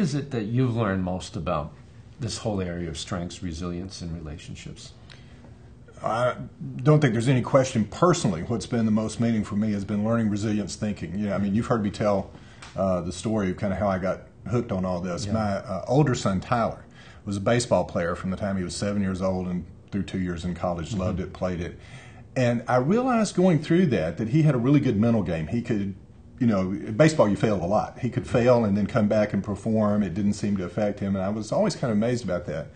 is it that you've learned most about this whole area of strengths, resilience, and relationships? I don't think there's any question personally. What's been the most meaningful for me has been learning resilience thinking. I mean, you've heard me tell the story of kind of how I got hooked on all this. Yeah. My older son, Tyler, was a baseball player from the time he was 7 years old and through 2 years in college, loved it, played it. And I realized going through that he had a really good mental game. He could, in baseball you failed a lot. He could fail and then come back and perform. It didn't seem to affect him, and I was always kind of amazed about that.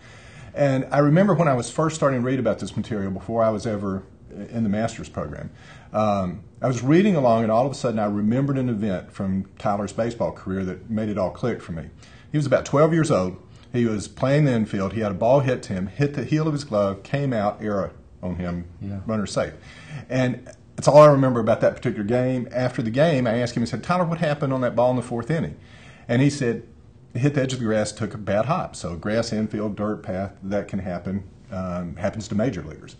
And I remember when I was first starting to read about this material before I was ever in the master's program, I was reading along and all of a sudden I remembered an event from Tyler's baseball career that made it all click for me. He was about 12 years old. He was playing the infield. He had a ball hit to him, hit the heel of his glove, came out, error on him, runner safe. And that's all I remember about that particular game. After the game, I asked him, I said, Tyler, what happened on that ball in the fourth inning? And he said, it hit the edge of the grass, took a bad hop. So grass, infield, dirt, path, that can happen, happens to major leaguers.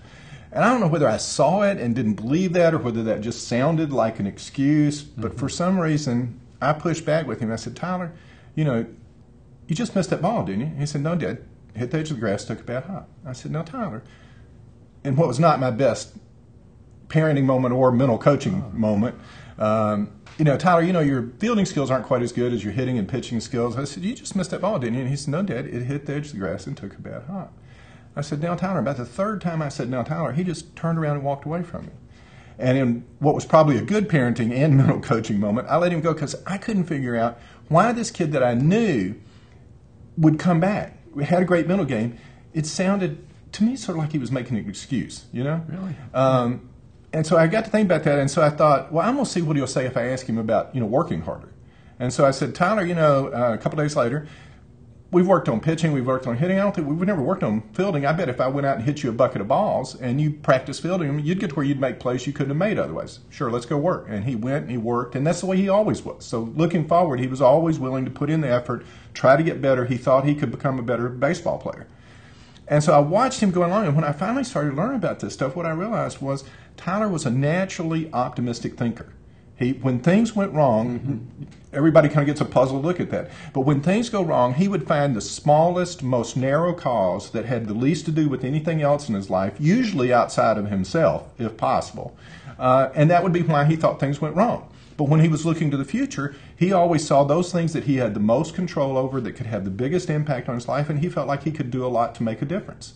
And I don't know whether I saw it and didn't believe that or whether that just sounded like an excuse, but for some reason, I pushed back with him. I said, Tyler, you just missed that ball, didn't you? He said, no, Dad. Hit the edge of the grass, took a bad hop. I said, no, Tyler. And what was not my best parenting moment or mental coaching moment, Tyler, your fielding skills aren't quite as good as your hitting and pitching skills. I said, you just missed that ball, didn't you? And he said, no, Dad, it hit the edge of the grass and took a bad hop. I said, now, Tyler. About the third time I said, now, Tyler, he just turned around and walked away from me. And in what was probably a good parenting and mental coaching moment, I let him go because I couldn't figure out why this kid that I knew would come back. We had a great mental game. It sounded to me sort of like he was making an excuse, Really? And so I got to think about that, and so I thought, well, I'm going to see what he'll say if I ask him about, working harder. And so I said, Tyler, a couple days later, we've worked on pitching, we've worked on hitting. I don't think we've never worked on fielding. I bet if I went out and hit you a bucket of balls and you practiced fielding them, you'd get to where you'd make plays you couldn't have made otherwise. Sure, let's go work. And he went and he worked, and that's the way he always was. So looking forward, he was always willing to put in the effort, try to get better. He thought he could become a better baseball player. And so I watched him go along, and when I finally started learning about this stuff, what I realized was Tyler was a naturally optimistic thinker. When things went wrong, everybody kind of gets a puzzled look at that. But when things go wrong, he would find the smallest, most narrow cause that had the least to do with anything else in his life, usually outside of himself, if possible. And that would be why he thought things went wrong. But when he was looking to the future, he always saw those things that he had the most control over, that could have the biggest impact on his life, and he felt like he could do a lot to make a difference.